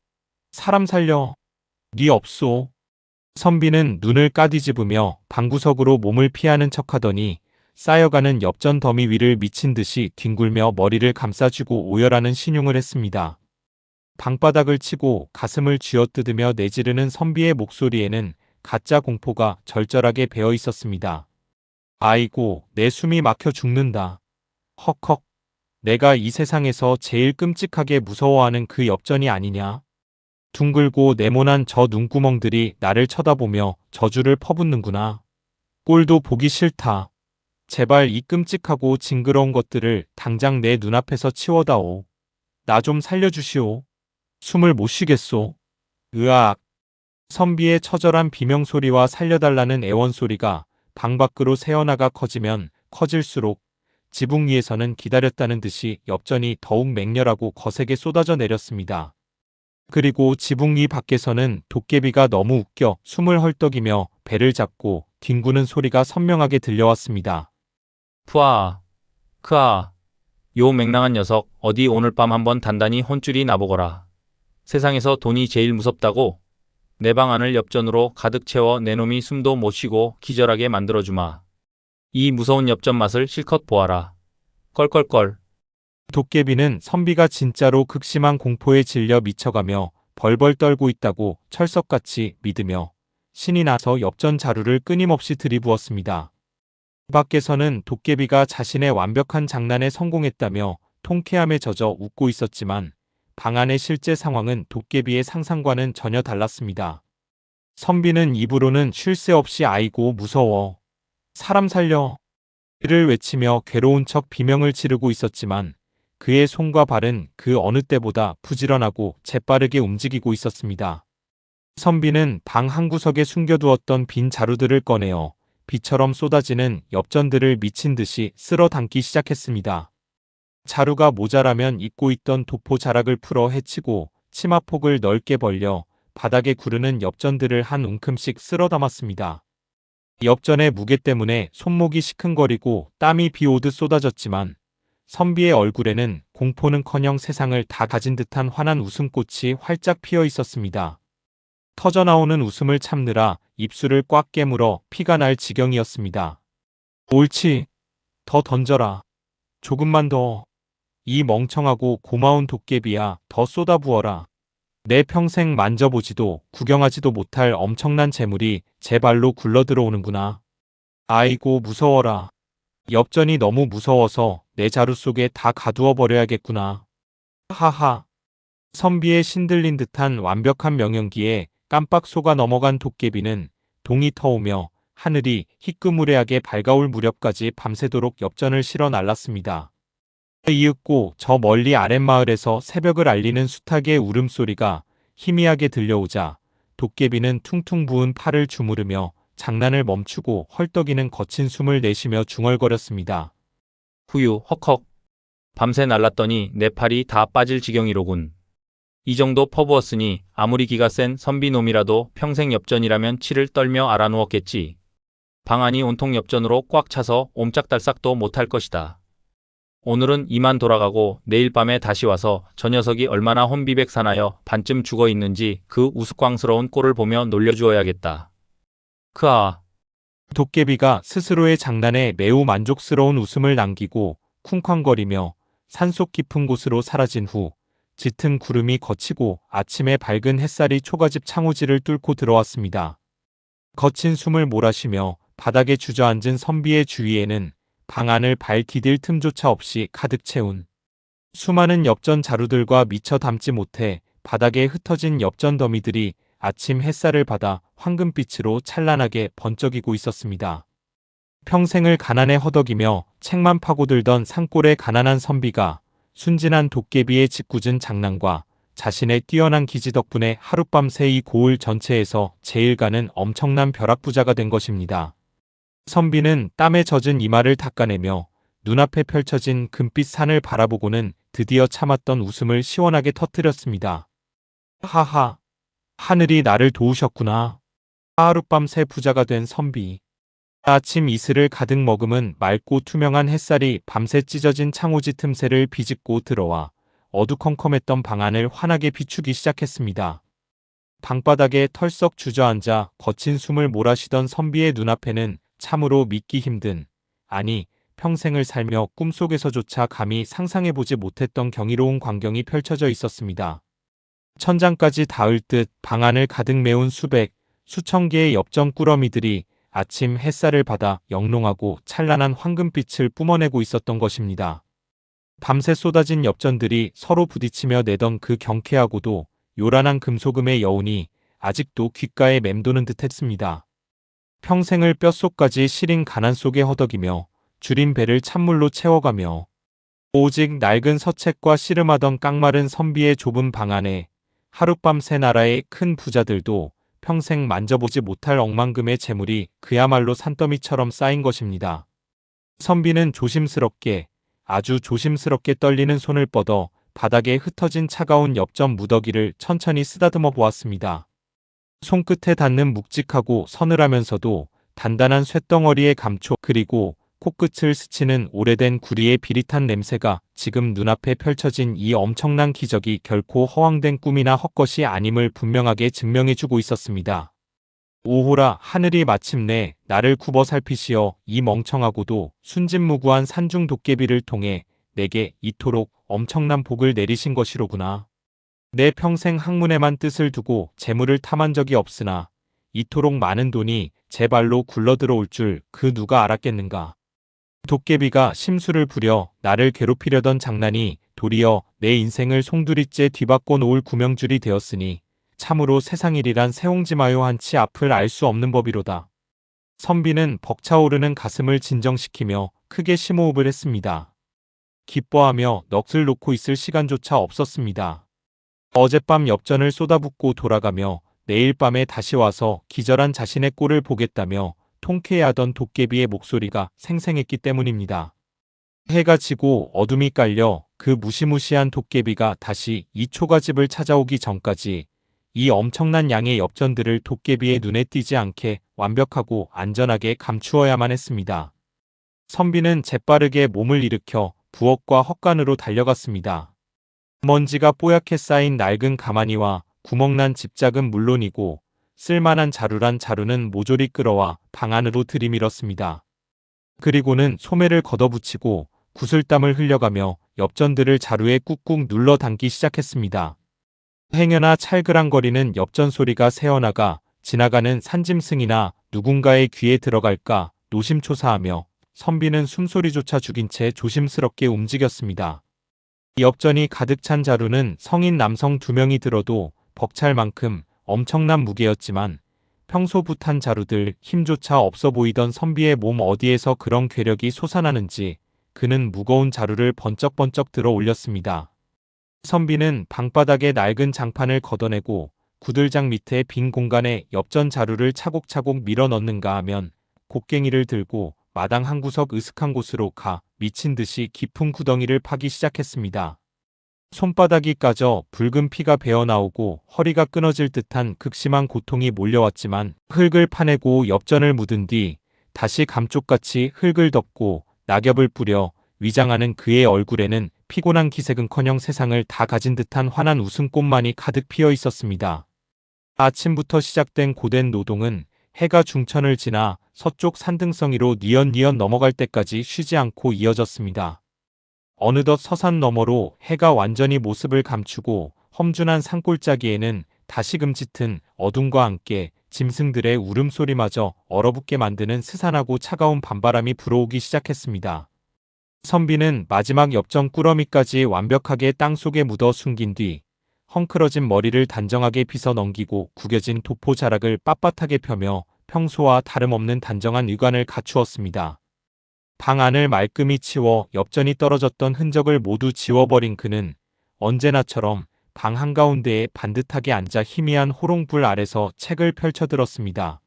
사람 살려, 니 없소. 선비는 눈을 까뒤집으며 방구석으로 몸을 피하는 척하더니 쌓여가는 엽전 더미 위를 미친 듯이 뒹굴며 머리를 감싸쥐고 오열하는 신용을 했습니다. 방바닥을 치고 가슴을 쥐어뜯으며 내지르는 선비의 목소리에는 가짜 공포가 절절하게 배어 있었습니다. 아이고, 내 숨이 막혀 죽는다. 헉헉, 내가 이 세상에서 제일 끔찍하게 무서워하는 그 엽전이 아니냐? 둥글고 네모난 저 눈구멍들이 나를 쳐다보며 저주를 퍼붓는구나. 꼴도 보기 싫다. 제발 이 끔찍하고 징그러운 것들을 당장 내 눈앞에서 치워다오. 나 좀 살려주시오. 숨을 못 쉬겠소. 으악. 선비의 처절한 비명소리와 살려달라는 애원소리가 방 밖으로 새어나가 커지면 커질수록 지붕 위에서는 기다렸다는 듯이 엽전이 더욱 맹렬하고 거세게 쏟아져 내렸습니다. 그리고 지붕 위 밖에서는 도깨비가 너무 웃겨 숨을 헐떡이며 배를 잡고 뒹구는 소리가 선명하게 들려왔습니다. 푸아, 크아, 요 맹랑한 녀석 어디 오늘 밤 한번 단단히 혼쭐이 나보거라. 세상에서 돈이 제일 무섭다고? 내 방 안을 엽전으로 가득 채워 내 놈이 숨도 못 쉬고 기절하게 만들어주마. 이 무서운 엽전 맛을 실컷 보아라. 껄껄껄. 도깨비는 선비가 진짜로 극심한 공포에 질려 미쳐가며 벌벌 떨고 있다고 철석같이 믿으며 신이 나서 엽전 자루를 끊임없이 들이부었습니다. 밖에서는 도깨비가 자신의 완벽한 장난에 성공했다며 통쾌함에 젖어 웃고 있었지만 방 안의 실제 상황은 도깨비의 상상과는 전혀 달랐습니다. 선비는 입으로는 쉴 새 없이 아이고 무서워. 사람 살려. 를 외치며 괴로운 척 비명을 지르고 있었지만 그의 손과 발은 그 어느 때보다 부지런하고 재빠르게 움직이고 있었습니다. 선비는 방 한구석에 숨겨두었던 빈 자루들을 꺼내어 비처럼 쏟아지는 엽전들을 미친 듯이 쓸어 담기 시작했습니다. 자루가 모자라면 잊고 있던 도포 자락을 풀어 헤치고 치마폭을 넓게 벌려 바닥에 구르는 엽전들을 한 움큼씩 쓸어 담았습니다. 엽전의 무게 때문에 손목이 시큰거리고 땀이 비 오듯 쏟아졌지만 선비의 얼굴에는 공포는커녕 세상을 다 가진 듯한 환한 웃음꽃이 활짝 피어 있었습니다. 터져나오는 웃음을 참느라 입술을 꽉 깨물어 피가 날 지경이었습니다. 옳지. 더 던져라. 조금만 더. 이 멍청하고 고마운 도깨비야, 더 쏟아부어라. 내 평생 만져보지도 구경하지도 못할 엄청난 재물이 제 발로 굴러들어오는구나. 아이고 무서워라. 엽전이 너무 무서워서 내 자루 속에 다 가두어 버려야겠구나. 하하. 선비의 신들린 듯한 완벽한 명연기에 깜빡 속아 넘어간 도깨비는 동이 터오며 하늘이 희끄무레하게 밝아올 무렵까지 밤새도록 엽전을 실어 날랐습니다. 이윽고 저 멀리 아랫마을에서 새벽을 알리는 수탉의 울음소리가 희미하게 들려오자 도깨비는 퉁퉁 부은 팔을 주무르며 장난을 멈추고 헐떡이는 거친 숨을 내쉬며 중얼거렸습니다. 후유 헉헉. 밤새 날랐더니 내 팔이 다 빠질 지경이로군. 이 정도 퍼부었으니 아무리 기가 센 선비놈이라도 평생 엽전이라면 치를 떨며 알아누웠겠지. 방 안이 온통 엽전으로 꽉 차서 옴짝달싹도 못할 것이다. 오늘은 이만 돌아가고 내일 밤에 다시 와서 저 녀석이 얼마나 혼비백산하여 반쯤 죽어 있는지 그 우스꽝스러운 꼴을 보며 놀려주어야겠다. 크아. 도깨비가 스스로의 장난에 매우 만족스러운 웃음을 남기고 쿵쾅거리며 산속 깊은 곳으로 사라진 후 짙은 구름이 걷히고 아침에 밝은 햇살이 초가집 창호지를 뚫고 들어왔습니다. 거친 숨을 몰아쉬며 바닥에 주저앉은 선비의 주위에는 방 안을 발 디딜 틈조차 없이 가득 채운 수많은 엽전 자루들과 미처 담지 못해 바닥에 흩어진 엽전 더미들이 아침 햇살을 받아 황금빛으로 찬란하게 번쩍이고 있었습니다. 평생을 가난에 허덕이며 책만 파고들던 산골의 가난한 선비가 순진한 도깨비의 짓궂은 장난과 자신의 뛰어난 기지 덕분에 하룻밤새 이 고을 전체에서 제일 가는 엄청난 벼락부자가 된 것입니다. 선비는 땀에 젖은 이마를 닦아내며 눈앞에 펼쳐진 금빛 산을 바라보고는 드디어 참았던 웃음을 시원하게 터뜨렸습니다. 하하. 하늘이 나를 도우셨구나. 하룻밤새 부자가 된 선비. 아침 이슬을 가득 머금은 맑고 투명한 햇살이 밤새 찢어진 창호지 틈새를 비집고 들어와 어두컴컴했던 방 안을 환하게 비추기 시작했습니다. 방바닥에 털썩 주저앉아 거친 숨을 몰아쉬던 선비의 눈앞에는 참으로 믿기 힘든, 아니 평생을 살며 꿈속에서조차 감히 상상해보지 못했던 경이로운 광경이 펼쳐져 있었습니다. 천장까지 닿을 듯 방 안을 가득 메운 수천 개의 엽전 꾸러미들이 아침 햇살을 받아 영롱하고 찬란한 황금빛을 뿜어내고 있었던 것입니다. 밤새 쏟아진 엽전들이 서로 부딪히며 내던 그 경쾌하고도 요란한 금소금의 여운이 아직도 귓가에 맴도는 듯 했습니다. 평생을 뼛속까지 시린 가난 속에 허덕이며 줄인 배를 찬물로 채워가며 오직 낡은 서책과 씨름하던 깡마른 선비의 좁은 방 안에 하룻밤새 나라의 큰 부자들도 평생 만져보지 못할 억만금의 재물이 그야말로 산더미처럼 쌓인 것입니다. 선비는 조심스럽게, 아주 조심스럽게 떨리는 손을 뻗어 바닥에 흩어진 차가운 엽전 무더기를 천천히 쓰다듬어 보았습니다. 손끝에 닿는 묵직하고 서늘하면서도 단단한 쇳덩어리의 감촉, 그리고 코끝을 스치는 오래된 구리의 비릿한 냄새가 지금 눈앞에 펼쳐진 이 엄청난 기적이 결코 허황된 꿈이나 헛것이 아님을 분명하게 증명해주고 있었습니다. 오호라, 하늘이 마침내 나를 굽어 살피시어 이 멍청하고도 순진무구한 산중 도깨비를 통해 내게 이토록 엄청난 복을 내리신 것이로구나. 내 평생 학문에만 뜻을 두고 재물을 탐한 적이 없으나 이토록 많은 돈이 제 발로 굴러들어올 줄 그 누가 알았겠는가. 도깨비가 심술을 부려 나를 괴롭히려던 장난이 도리어 내 인생을 송두리째 뒤바꿔 놓을 구명줄이 되었으니 참으로 세상일이란 새옹지마요 한치 앞을 알 수 없는 법이로다. 선비는 벅차오르는 가슴을 진정시키며 크게 심호흡을 했습니다. 기뻐하며 넋을 놓고 있을 시간조차 없었습니다. 어젯밤 엽전을 쏟아붓고 돌아가며 내일 밤에 다시 와서 기절한 자신의 꼴을 보겠다며 통쾌해하던 도깨비의 목소리가 생생했기 때문입니다. 해가 지고 어둠이 깔려 그 무시무시한 도깨비가 다시 이 초가집을 찾아오기 전까지 이 엄청난 양의 엽전들을 도깨비의 눈에 띄지 않게 완벽하고 안전하게 감추어야만 했습니다. 선비는 재빠르게 몸을 일으켜 부엌과 헛간으로 달려갔습니다. 먼지가 뽀얗게 쌓인 낡은 가마니와 구멍난 집작은 물론이고 쓸만한 자루란 자루는 모조리 끌어와 방 안으로 들이밀었습니다. 그리고는 소매를 걷어붙이고 구슬땀을 흘려가며 엽전들을 자루에 꾹꾹 눌러 담기 시작했습니다. 행여나 찰그랑거리는 엽전 소리가 새어나가 지나가는 산짐승이나 누군가의 귀에 들어갈까 노심초사하며 선비는 숨소리조차 죽인 채 조심스럽게 움직였습니다. 엽전이 가득 찬 자루는 성인 남성 2명이 들어도 벅찰 만큼 엄청난 무게였지만 평소 붓한 자루들 힘조차 없어 보이던 선비의 몸 어디에서 그런 괴력이 솟아나는지 그는 무거운 자루를 번쩍번쩍 들어 올렸습니다. 선비는 방바닥에 낡은 장판을 걷어내고 구들장 밑에 빈 공간에 엽전 자루를 차곡차곡 밀어 넣는가 하면 곡괭이를 들고 마당 한 구석 으슥한 곳으로 가 미친 듯이 깊은 구덩이를 파기 시작했습니다. 손바닥이 까져 붉은 피가 배어나오고 허리가 끊어질 듯한 극심한 고통이 몰려왔지만 흙을 파내고 엽전을 묻은 뒤 다시 감쪽같이 흙을 덮고 낙엽을 뿌려 위장하는 그의 얼굴에는 피곤한 기색은커녕 세상을 다 가진 듯한 환한 웃음꽃만이 가득 피어 있었습니다. 아침부터 시작된 고된 노동은 해가 중천을 지나 서쪽 산등성이로 뉘엿뉘엿 넘어갈 때까지 쉬지 않고 이어졌습니다. 어느덧 서산 너머로 해가 완전히 모습을 감추고 험준한 산골짜기에는 다시금 짙은 어둠과 함께 짐승들의 울음소리마저 얼어붙게 만드는 스산하고 차가운 밤바람이 불어오기 시작했습니다. 선비는 마지막 엽전 꾸러미까지 완벽하게 땅속에 묻어 숨긴 뒤 헝클어진 머리를 단정하게 빗어 넘기고 구겨진 도포 자락을 빳빳하게 펴며 평소와 다름없는 단정한 의관을 갖추었습니다. 방 안을 말끔히 치워 엽전이 떨어졌던 흔적을 모두 지워버린 그는 언제나처럼 방 한가운데에 반듯하게 앉아 희미한 호롱불 아래서 책을 펼쳐들었습니다.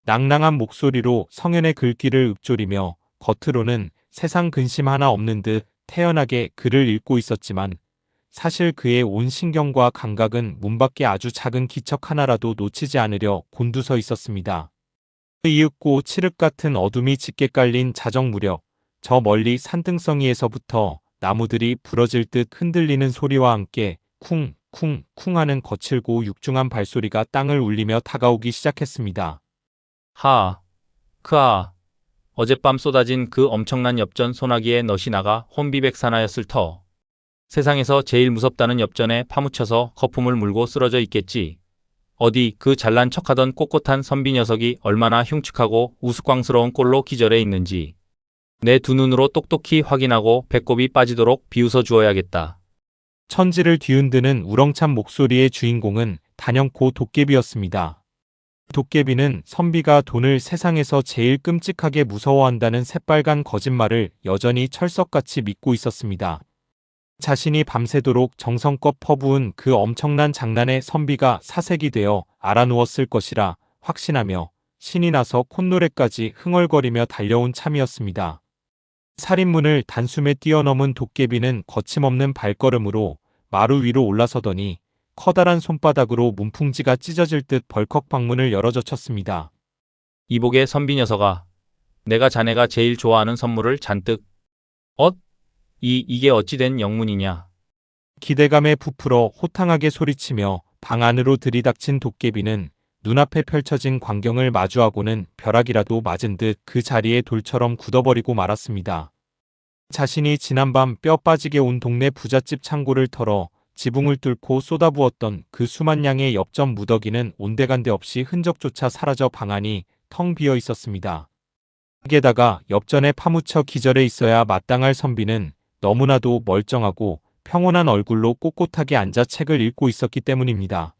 낭낭한 목소리로 성현의 글귀를 읊조리며 겉으로는 세상 근심 하나 없는 듯 태연하게 글을 읽고 있었지만 사실 그의 온 신경과 감각은 문밖에 아주 작은 기척 하나라도 놓치지 않으려 곤두서 있었습니다. 이윽고 칠흑 같은 어둠이 짙게 깔린 자정 무렵 저 멀리 산등성이에서부터 나무들이 부러질 듯 흔들리는 소리와 함께 쿵쿵쿵 하는 거칠고 육중한 발소리가 땅을 울리며 다가오기 시작했습니다. 크아. 어젯밤 쏟아진 그 엄청난 엽전 소나기에 넛이 나가 혼비백산하였을 터. 세상에서 제일 무섭다는 엽전에 파묻혀서 거품을 물고 쓰러져 있겠지. 어디 그 잘난 척하던 꼿꼿한 선비 녀석이 얼마나 흉측하고 우스꽝스러운 꼴로 기절해 있는지 내 두 눈으로 똑똑히 확인하고 배꼽이 빠지도록 비웃어 주어야겠다. 천지를 뒤흔드는 우렁찬 목소리의 주인공은 단연코 도깨비였습니다. 도깨비는 선비가 돈을 세상에서 제일 끔찍하게 무서워한다는 새빨간 거짓말을 여전히 철석같이 믿고 있었습니다. 자신이 밤새도록 정성껏 퍼부은 그 엄청난 장난에 선비가 사색이 되어 알아누웠을 것이라 확신하며 신이 나서 콧노래까지 흥얼거리며 달려온 참이었습니다. 살인문을 단숨에 뛰어넘은 도깨비는 거침없는 발걸음으로 마루 위로 올라서더니 커다란 손바닥으로 문풍지가 찢어질 듯 벌컥 방문을 열어젖혔습니다. 이복의 선비 녀석아, 내가 자네가 제일 좋아하는 선물을 잔뜩. 이게 어찌 된 영문이냐? 기대감에 부풀어 호탕하게 소리치며 방 안으로 들이닥친 도깨비는 눈앞에 펼쳐진 광경을 마주하고는 벼락이라도 맞은 듯 그 자리에 돌처럼 굳어버리고 말았습니다. 자신이 지난밤 뼈 빠지게 온 동네 부잣집 창고를 털어 지붕을 뚫고 쏟아부었던 그 수만 양의 엽전 무더기는 온데간데 없이 흔적조차 사라져 방 안이 텅 비어 있었습니다. 게다가 엽전에 파묻혀 기절해 있어야 마땅할 선비는 너무나도 멀쩡하고 평온한 얼굴로 꼿꼿하게 앉아 책을 읽고 있었기 때문입니다.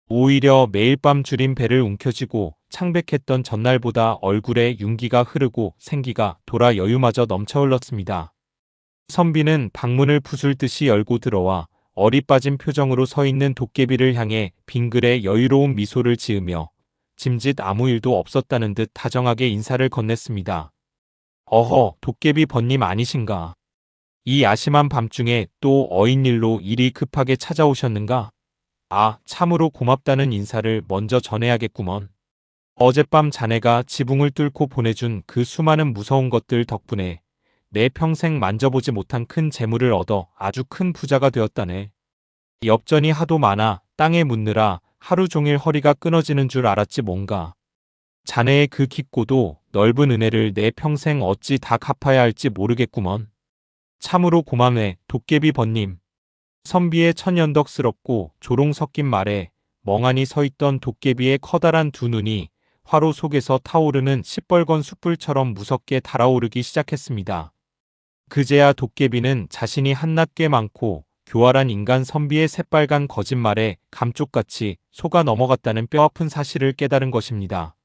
오히려 매일 밤 줄인 배를 움켜쥐고 창백했던 전날보다 얼굴에 윤기가 흐르고 생기가 돌아 여유마저 넘쳐 흘렀습니다. 선비는 방문을 부술듯이 열고 들어와 얼이 빠진 표정으로 서 있는 도깨비를 향해 빙글에 여유로운 미소를 지으며 짐짓 아무 일도 없었다는 듯 다정하게 인사를 건넸습니다. 어허, 도깨비 번님 아니신가? 이 야심한 밤중에 또 어인일로 일이 급하게 찾아오셨는가? 아, 참으로 고맙다는 인사를 먼저 전해야겠구먼. 어젯밤 자네가 지붕을 뚫고 보내준 그 수많은 무서운 것들 덕분에 내 평생 만져보지 못한 큰 재물을 얻어 아주 큰 부자가 되었다네. 엽전이 하도 많아 땅에 묻느라 하루 종일 허리가 끊어지는 줄 알았지 뭔가. 자네의 그 깊고도 넓은 은혜를 내 평생 어찌 다 갚아야 할지 모르겠구먼. 참으로 고맙네, 도깨비 번님. 선비의 천연덕스럽고 조롱 섞인 말에 멍하니 서 있던 도깨비의 커다란 두 눈이 화로 속에서 타오르는 시뻘건 숯불처럼 무섭게 달아오르기 시작했습니다. 그제야 도깨비는 자신이 한낱 꽤 많고 교활한 인간 선비의 새빨간 거짓말에 감쪽같이 속아 넘어갔다는 뼈아픈 사실을 깨달은 것입니다.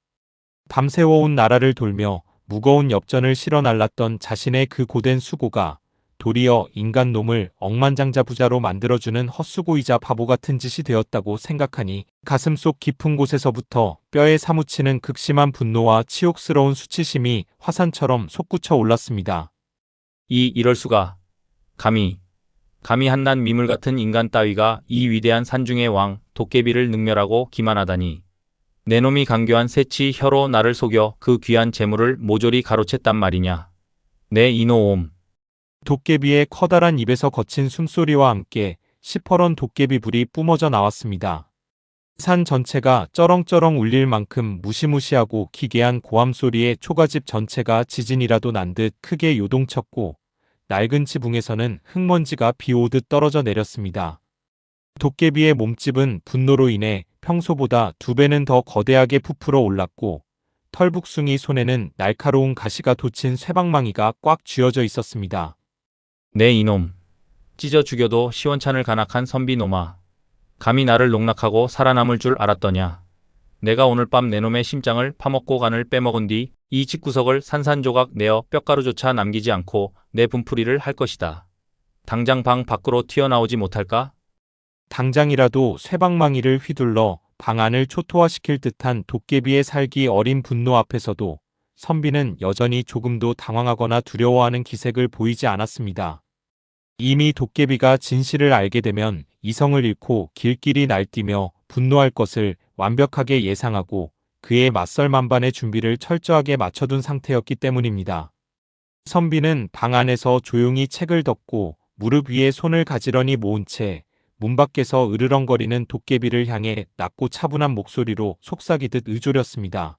밤새워온 나라를 돌며 무거운 엽전을 실어 날랐던 자신의 그 고된 수고가 도리어 인간놈을 억만장자 부자로 만들어주는 헛수고이자 바보 같은 짓이 되었다고 생각하니 가슴속 깊은 곳에서부터 뼈에 사무치는 극심한 분노와 치욕스러운 수치심이 화산처럼 솟구쳐 올랐습니다. 이럴 수가. 감히 한낱 미물 같은 인간 따위가 이 위대한 산중의 왕 도깨비를 능멸하고 기만하다니. 내 놈이 간교한 새치 혀로 나를 속여 그 귀한 재물을 모조리 가로챘단 말이냐. 내 이노옴. 도깨비의 커다란 입에서 거친 숨소리와 함께 시퍼런 도깨비 불이 뿜어져 나왔습니다. 산 전체가 쩌렁쩌렁 울릴 만큼 무시무시하고 기괴한 고함 소리에 초가집 전체가 지진이라도 난 듯 크게 요동쳤고 낡은 지붕에서는 흙먼지가 비 오듯 떨어져 내렸습니다. 도깨비의 몸집은 분노로 인해 평소보다 2배는 더 거대하게 부풀어 올랐고 털북숭이 손에는 날카로운 가시가 돋친 쇠방망이가 꽉 쥐어져 있었습니다. 내 이놈. 찢어 죽여도 시원찮을 간악한 선비놈아. 감히 나를 농락하고 살아남을 줄 알았더냐. 내가 오늘 밤 내 놈의 심장을 파먹고 간을 빼먹은 뒤 이 집구석을 산산조각 내어 뼈가루조차 남기지 않고 내 분풀이를 할 것이다. 당장 방 밖으로 튀어나오지 못할까? 당장이라도 쇠방망이를 휘둘러 방 안을 초토화시킬 듯한 도깨비의 살기 어린 분노 앞에서도 선비는 여전히 조금도 당황하거나 두려워하는 기색을 보이지 않았습니다. 이미 도깨비가 진실을 알게 되면 이성을 잃고 길길이 날뛰며 분노할 것을 완벽하게 예상하고 그에 맞설 만반의 준비를 철저하게 맞춰둔 상태였기 때문입니다. 선비는 방 안에서 조용히 책을 덮고 무릎 위에 손을 가지런히 모은 채 문 밖에서 으르렁거리는 도깨비를 향해 낮고 차분한 목소리로 속삭이듯 의졸였습니다.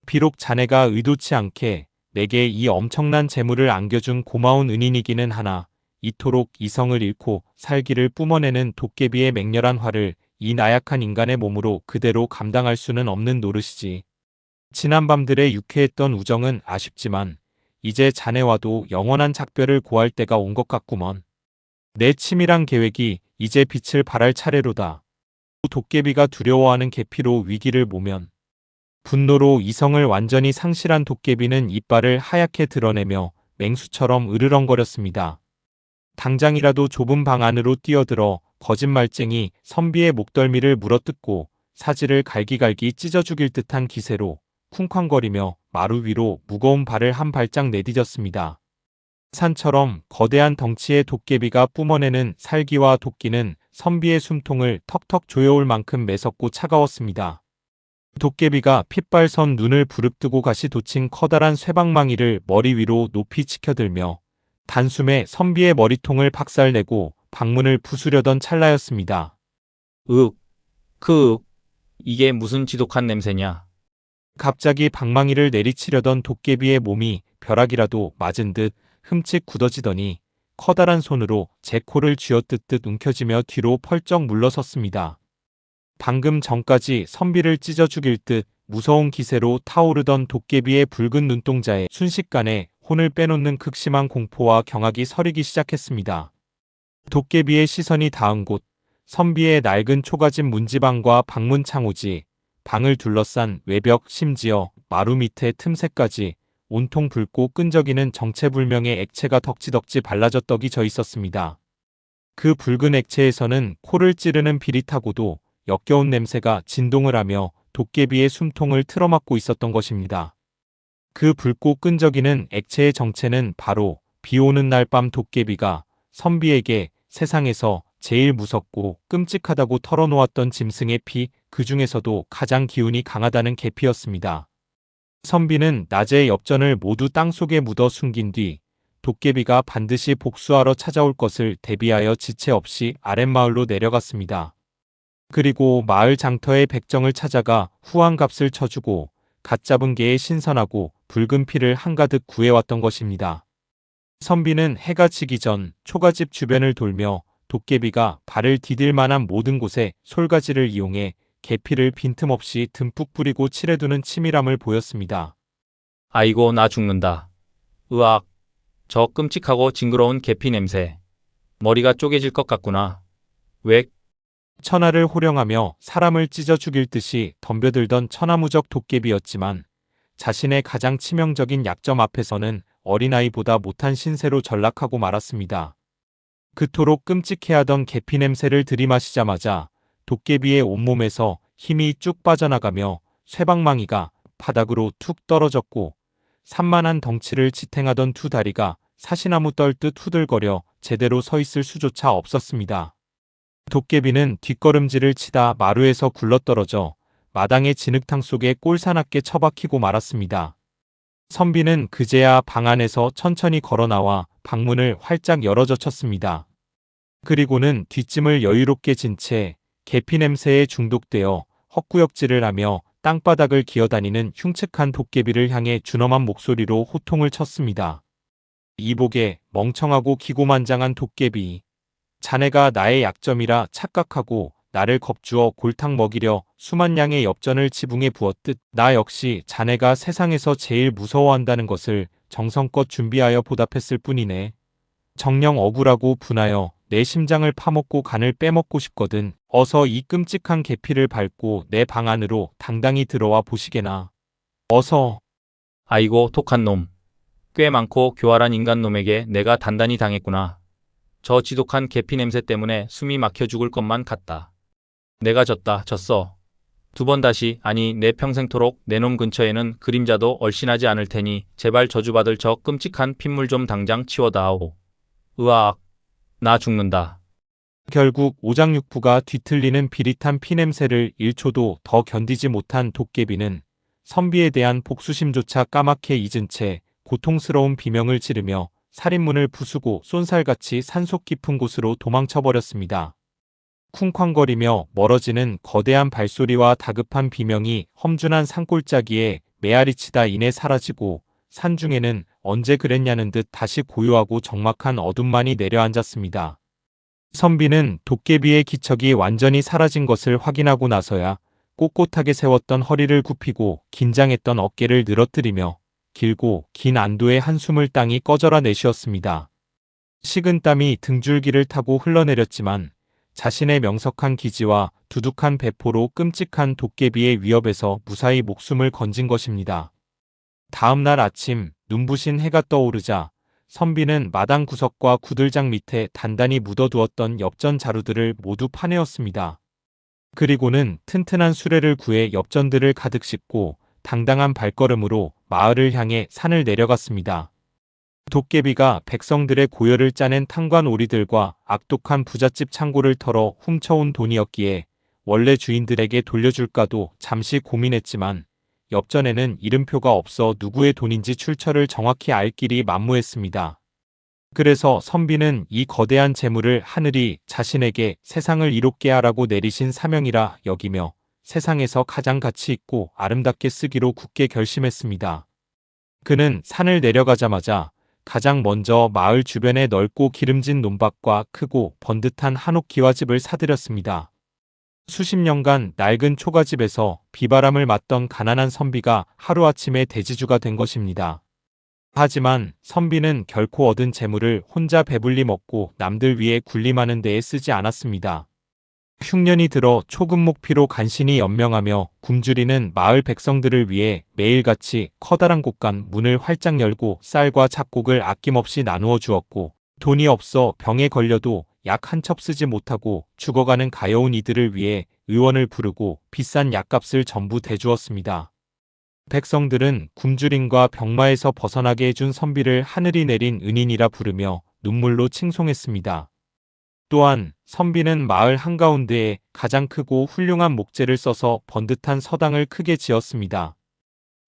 비록 자네가 의도치 않게 내게 이 엄청난 재물을 안겨준 고마운 은인이기는 하나 이토록 이성을 잃고 살기를 뿜어내는 도깨비의 맹렬한 화를 이 나약한 인간의 몸으로 그대로 감당할 수는 없는 노릇이지. 지난 밤들의 유쾌했던 우정은 아쉽지만 이제 자네와도 영원한 작별을 고할 때가 온 것 같구먼. 내 치밀한 계획이 이제 빛을 발할 차례로다. 도깨비가 두려워하는 계피로 위기를 모면 분노로 이성을 완전히 상실한 도깨비는 이빨을 하얗게 드러내며 맹수처럼 으르렁거렸습니다. 당장이라도 좁은 방 안으로 뛰어들어 거짓말쟁이 선비의 목덜미를 물어뜯고 사지를 갈기갈기 찢어 죽일 듯한 기세로 쿵쾅거리며 마루 위로 무거운 발을 한 발짝 내디뎠습니다. 산처럼 거대한 덩치의 도깨비가 뿜어내는 살기와 도끼는 선비의 숨통을 턱턱 조여올 만큼 매섭고 차가웠습니다. 도깨비가 핏발선 눈을 부릅뜨고 가시 돋친 커다란 쇠방망이를 머리 위로 높이 치켜들며 단숨에 선비의 머리통을 박살내고 방문을 부수려던 찰나였습니다. 이게 무슨 지독한 냄새냐? 갑자기 방망이를 내리치려던 도깨비의 몸이 벼락이라도 맞은 듯 흠칫 굳어지더니 커다란 손으로 제 코를 쥐어뜯듯 움켜쥐며 뒤로 펄쩍 물러섰습니다. 방금 전까지 선비를 찢어 죽일 듯 무서운 기세로 타오르던 도깨비의 붉은 눈동자에 순식간에 혼을 빼놓는 극심한 공포와 경악이 서리기 시작했습니다. 도깨비의 시선이 닿은 곳, 선비의 낡은 초가집 문지방과 방문 창호지, 방을 둘러싼 외벽 심지어 마루 밑에 틈새까지 온통 붉고 끈적이는 정체불명의 액체가 덕지덕지 발라져 떡이 져 있었습니다. 그 붉은 액체에서는 코를 찌르는 비릿하고도 역겨운 냄새가 진동을 하며 도깨비의 숨통을 틀어막고 있었던 것입니다. 그 붉고 끈적이는 액체의 정체는 바로 비 오는 날 밤 도깨비가 선비에게 세상에서 제일 무섭고 끔찍하다고 털어놓았던 짐승의 피, 그 중에서도 가장 기운이 강하다는 계피였습니다. 선비는 낮의 엽전을 모두 땅속에 묻어 숨긴 뒤 도깨비가 반드시 복수하러 찾아올 것을 대비하여 지체 없이 아랫마을로 내려갔습니다. 그리고 마을 장터의 백정을 찾아가 후한값을 쳐주고 갓 잡은 개의 신선하고 붉은 피를 한가득 구해왔던 것입니다. 선비는 해가 지기 전 초가집 주변을 돌며 도깨비가 발을 디딜 만한 모든 곳에 솔가지를 이용해 계피를 빈틈없이 듬뿍 뿌리고 칠해두는 치밀함을 보였습니다. 아이고, 나 죽는다. 으악, 저 끔찍하고 징그러운 계피 냄새. 머리가 쪼개질 것 같구나. 왜? 천하를 호령하며 사람을 찢어 죽일 듯이 덤벼들던 천하무적 도깨비였지만 자신의 가장 치명적인 약점 앞에서는 어린아이보다 못한 신세로 전락하고 말았습니다. 그토록 끔찍해하던 계피 냄새를 들이마시자마자 도깨비의 온몸에서 힘이 쭉 빠져나가며 쇠방망이가 바닥으로 툭 떨어졌고 산만한 덩치를 지탱하던 두 다리가 사시나무 떨듯 후들거려 제대로 서 있을 수조차 없었습니다. 도깨비는 뒷걸음질을 치다 마루에서 굴러떨어져 마당의 진흙탕 속에 꼴사납게 처박히고 말았습니다. 선비는 그제야 방 안에서 천천히 걸어나와 방문을 활짝 열어젖혔습니다. 그리고는 뒷짐을 여유롭게 진 채 계피 냄새에 중독되어 헛구역질을 하며 땅바닥을 기어다니는 흉측한 도깨비를 향해 준엄한 목소리로 호통을 쳤습니다. 이복에 멍청하고 기고만장한 도깨비. 자네가 나의 약점이라 착각하고 나를 겁주어 골탕 먹이려 수만 양의 엽전을 지붕에 부었듯 나 역시 자네가 세상에서 제일 무서워한다는 것을 정성껏 준비하여 보답했을 뿐이네. 정녕 억울하고 분하여 내 심장을 파먹고 간을 빼먹고 싶거든 어서 이 끔찍한 계피를 밟고 내 방 안으로 당당히 들어와 보시게나. 어서. 아이고, 독한 놈. 꽤 많고 교활한 인간놈에게 내가 단단히 당했구나. 저 지독한 계피 냄새 때문에 숨이 막혀 죽을 것만 같다. 내가 졌어. 두 번 다시, 아니 내 평생토록 내 놈 근처에는 그림자도 얼씬하지 않을 테니 제발 저주받을 저 끔찍한 핏물 좀 당장 치워다오. 으악, 나 죽는다. 결국 오장육부가 뒤틀리는 비릿한 피냄새를 1초도 더 견디지 못한 도깨비는 선비에 대한 복수심조차 까맣게 잊은 채 고통스러운 비명을 지르며 살인문을 부수고 쏜살같이 산속 깊은 곳으로 도망쳐버렸습니다. 쿵쾅거리며 멀어지는 거대한 발소리와 다급한 비명이 험준한 산골짜기에 메아리치다 이내 사라지고 산중에는 언제 그랬냐는 듯 다시 고요하고 적막한 어둠만이 내려앉았습니다. 선비는 도깨비의 기척이 완전히 사라진 것을 확인하고 나서야 꼿꼿하게 세웠던 허리를 굽히고 긴장했던 어깨를 늘어뜨리며 길고 긴 안도의 한숨을 땅이 꺼져라 내쉬었습니다. 식은땀이 등줄기를 타고 흘러내렸지만 자신의 명석한 기지와 두둑한 배포로 끔찍한 도깨비의 위협에서 무사히 목숨을 건진 것입니다. 다음 날 아침 눈부신 해가 떠오르자 선비는 마당 구석과 구들장 밑에 단단히 묻어두었던 엽전 자루들을 모두 파내었습니다. 그리고는 튼튼한 수레를 구해 엽전들을 가득 싣고 당당한 발걸음으로 마을을 향해 산을 내려갔습니다. 도깨비가 백성들의 고열을 짜낸 탕관 오리들과 악독한 부잣집 창고를 털어 훔쳐온 돈이었기에 원래 주인들에게 돌려줄까도 잠시 고민했지만 엽전에는 이름표가 없어 누구의 돈인지 출처를 정확히 알 길이 만무했습니다. 그래서 선비는 이 거대한 재물을 하늘이 자신에게 세상을 이롭게 하라고 내리신 사명이라 여기며 세상에서 가장 가치 있고 아름답게 쓰기로 굳게 결심했습니다. 그는 산을 내려가자마자 가장 먼저 마을 주변에 넓고 기름진 논밭과 크고 번듯한 한옥 기와집을 사들였습니다. 수십 년간 낡은 초가집에서 비바람을 맞던 가난한 선비가 하루아침에 대지주가 된 것입니다. 하지만 선비는 결코 얻은 재물을 혼자 배불리 먹고 남들 위해 군림하는 데에 쓰지 않았습니다. 흉년이 들어 초금목 피로 간신히 연명하며 굶주리는 마을 백성들을 위해 매일같이 커다란 곳간 문을 활짝 열고 쌀과 잡곡을 아낌없이 나누어 주었고, 돈이 없어 병에 걸려도 약 한 첩 쓰지 못하고 죽어가는 가여운 이들을 위해 의원을 부르고 비싼 약값을 전부 대주었습니다. 백성들은 굶주림과 병마에서 벗어나게 해준 선비를 하늘이 내린 은인이라 부르며 눈물로 칭송했습니다. 또한 선비는 마을 한가운데에 가장 크고 훌륭한 목재를 써서 번듯한 서당을 크게 지었습니다.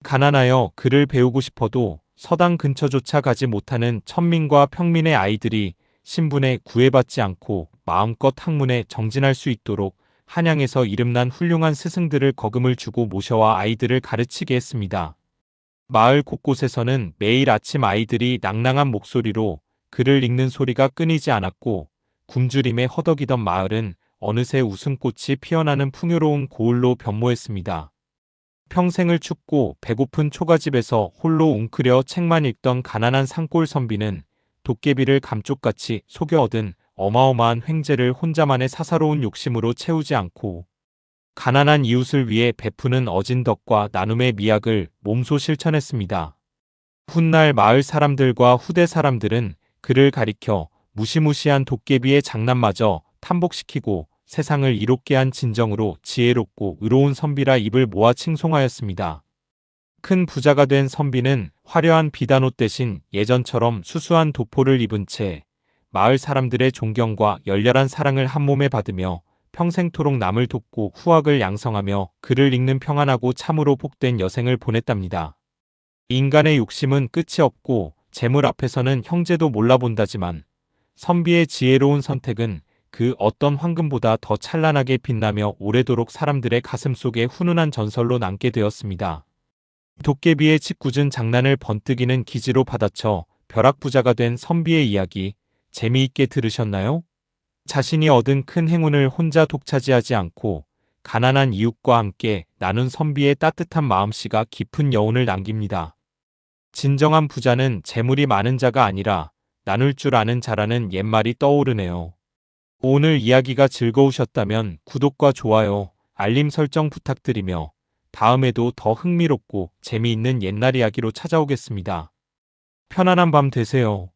가난하여 글을 배우고 싶어도 서당 근처조차 가지 못하는 천민과 평민의 아이들이 신분에 구애받지 않고 마음껏 학문에 정진할 수 있도록 한양에서 이름난 훌륭한 스승들을 거금을 주고 모셔와 아이들을 가르치게 했습니다. 마을 곳곳에서는 매일 아침 아이들이 낭낭한 목소리로 글을 읽는 소리가 끊이지 않았고, 굶주림에 허덕이던 마을은 어느새 웃음꽃이 피어나는 풍요로운 고을로 변모했습니다. 평생을 춥고 배고픈 초가집에서 홀로 웅크려 책만 읽던 가난한 산골 선비는 도깨비를 감쪽같이 속여 얻은 어마어마한 횡재를 혼자만의 사사로운 욕심으로 채우지 않고 가난한 이웃을 위해 베푸는 어진 덕과 나눔의 미학을 몸소 실천했습니다. 훗날 마을 사람들과 후대 사람들은 그를 가리켜 무시무시한 도깨비의 장난마저 탄복시키고 세상을 이롭게 한 진정으로 지혜롭고 의로운 선비라 입을 모아 칭송하였습니다. 큰 부자가 된 선비는 화려한 비단옷 대신 예전처럼 수수한 도포를 입은 채 마을 사람들의 존경과 열렬한 사랑을 한몸에 받으며 평생토록 남을 돕고 후학을 양성하며 글을 읽는 평안하고 참으로 복된 여생을 보냈답니다. 인간의 욕심은 끝이 없고 재물 앞에서는 형제도 몰라본다지만 선비의 지혜로운 선택은 그 어떤 황금보다 더 찬란하게 빛나며 오래도록 사람들의 가슴 속에 훈훈한 전설로 남게 되었습니다. 도깨비의 짓궂은 장난을 번뜩이는 기지로 받아쳐 벼락부자가 된 선비의 이야기, 재미있게 들으셨나요? 자신이 얻은 큰 행운을 혼자 독차지하지 않고 가난한 이웃과 함께 나눈 선비의 따뜻한 마음씨가 깊은 여운을 남깁니다. 진정한 부자는 재물이 많은 자가 아니라 나눌 줄 아는 자라는 옛말이 떠오르네요. 오늘 이야기가 즐거우셨다면 구독과 좋아요, 알림 설정 부탁드리며 다음에도 더 흥미롭고 재미있는 옛날 이야기로 찾아오겠습니다. 편안한 밤 되세요.